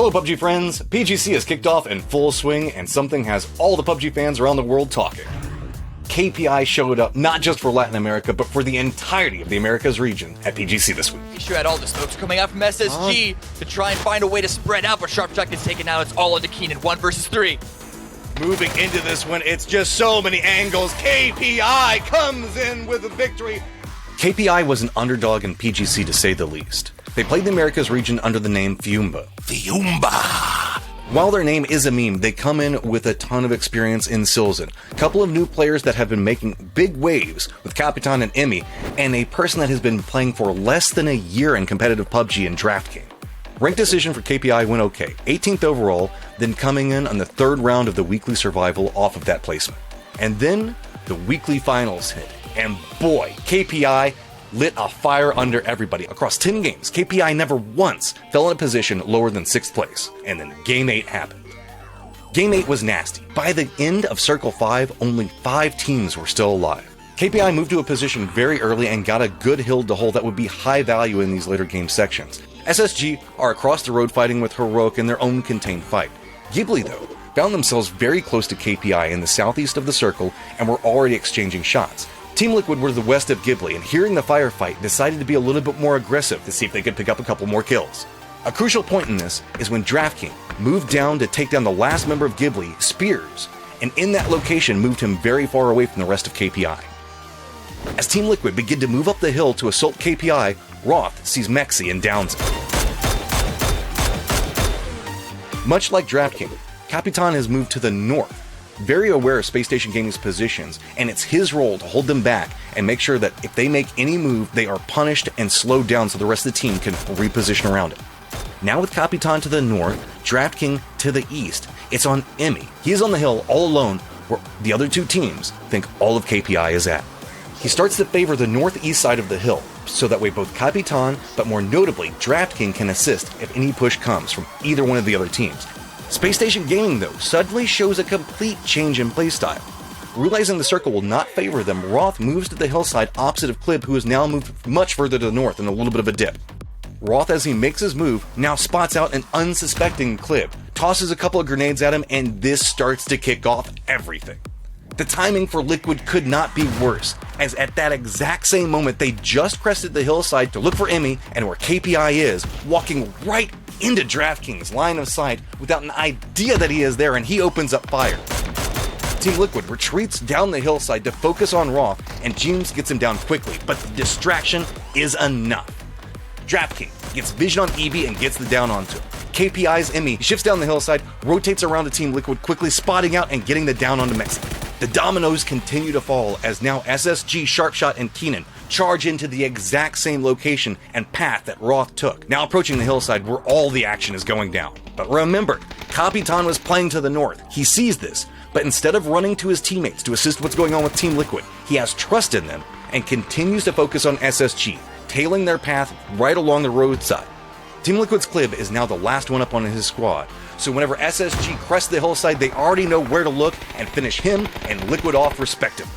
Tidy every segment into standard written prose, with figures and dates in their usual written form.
Hello PUBG friends, PGC has kicked off in full swing and something has all the PUBG fans around the world talking. KPI showed up not just for Latin America, but for the entirety of the Americas region at PGC this week. He sure had all the smokes coming out from SSG to try and find a way to spread out, but Sharpshot gets taken out. It's all into Keenan, 1 versus 3. Moving into this one, it's just so many angles. KPI comes in with a victory. KPI was an underdog in PGC to say the least. They played the Americas region under the name Fiumba. While their name is a meme, they come in with a ton of experience in Silzen. A couple of new players that have been making big waves with Capitan and Emmy, and a person that has been playing for less than a year in competitive PUBG and DraftKings. Ranked decision for KPI went okay, 18th overall, then coming in on the third round of the weekly survival off of that placement. And then the weekly finals hit, and boy, KPI lit a fire under everybody. Across 10 games, KPI never once fell in a position lower than 6th place, and then Game 8 happened. Game 8 was nasty. By the end of Circle 5, only 5 teams were still alive. KPI moved to a position very early and got a good hill to hold that would be high value in these later game sections. SSG are across the road fighting with Heroic in their own contained fight. Ghibli, though, found themselves very close to KPI in the southeast of the circle and were already exchanging shots. Team Liquid were the west of Ghibli, and hearing the firefight, decided to be a little bit more aggressive to see if they could pick up a couple more kills. A crucial point in this is when DraftKings moved down to take down the last member of Ghibli, Spears, and in that location moved him very far away from the rest of KPI. As Team Liquid begin to move up the hill to assault KPI, Roth sees Mexi and downs him. Much like DraftKings, Capitan has moved to the north, very aware of Space Station Gaming's positions, and it's his role to hold them back and make sure that if they make any move, they are punished and slowed down so the rest of the team can reposition around it. Now with Capitan to the north, DraftKings to the east, it's on Emmy. He is on the hill all alone where the other two teams think all of KPI is at. He starts to favor the northeast side of the hill, so that way both Capitan, but more notably DraftKings, can assist if any push comes from either one of the other teams. Space Station Gaming, though, suddenly shows a complete change in playstyle. Realizing the circle will not favor them, Roth moves to the hillside opposite of Clib, who has now moved much further to the north in a little bit of a dip. Roth, as he makes his move, now spots out an unsuspecting Clib, tosses a couple of grenades at him, and this starts to kick off everything. The timing for Liquid could not be worse, as at that exact same moment they just crested the hillside to look for Emmy, and where KPI is, walking right into DraftKings' line of sight without an idea that he is there, and he opens up fire. Team Liquid retreats down the hillside to focus on Roth, and James gets him down quickly, but the distraction is enough. DraftKings gets vision on EB and gets the down onto him. KPI's Emmy shifts down the hillside, rotates around to Team Liquid, quickly spotting out and getting the down onto Mexico. The dominoes continue to fall as now SSG, Sharpshot, and Keenan charge into the exact same location and path that Roth took, now approaching the hillside where all the action is going down. But remember, Capitan was playing to the north. He sees this, but instead of running to his teammates to assist what's going on with Team Liquid, he has trust in them and continues to focus on SSG, tailing their path right along the roadside. Team Liquid's Clib is now the last one up on his squad, so whenever SSG crests the hillside, they already know where to look and finish him and Liquid off respectively.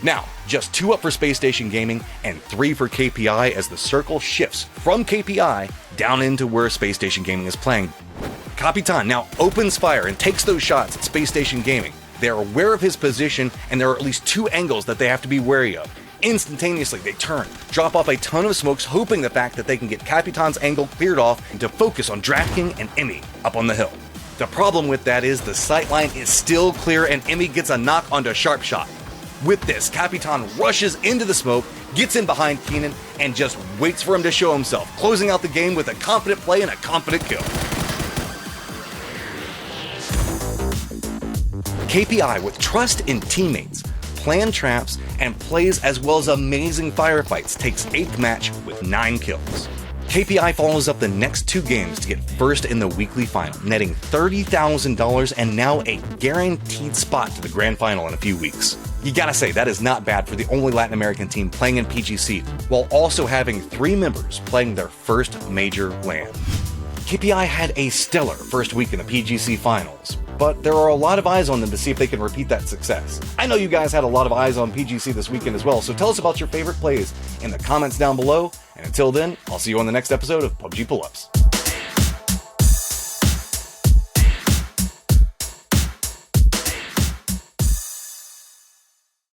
Now, just 2 up for Space Station Gaming and 3 for KPI as the circle shifts from KPI down into where Space Station Gaming is playing. Capitan now opens fire and takes those shots at Space Station Gaming. They are aware of his position, and there are at least 2 angles that they have to be wary of. Instantaneously, they turn, drop off a ton of smokes, hoping the fact that they can get Capitan's angle cleared off and to focus on DraftKings and Emmy up on the hill. The problem with that is the sightline is still clear and Emmy gets a knock onto Sharpshot. With this, Capitan rushes into the smoke, gets in behind Keenan, and just waits for him to show himself, closing out the game with a confident play and a confident kill. KPI, with trust in teammates, plan traps, and plays as well as amazing firefights, takes 8th match with 9 kills. KPI follows up the next 2 games to get first in the weekly final, netting $30,000 and now a guaranteed spot to the Grand Final in a few weeks. You gotta say, that is not bad for the only Latin American team playing in PGC, while also having 3 members playing their first major LAN. KPI had a stellar first week in the PGC finals, but there are a lot of eyes on them to see if they can repeat that success. I know you guys had a lot of eyes on PGC this weekend as well, so tell us about your favorite plays in the comments down below, and until then, I'll see you on the next episode of PUBG Pull-Ups.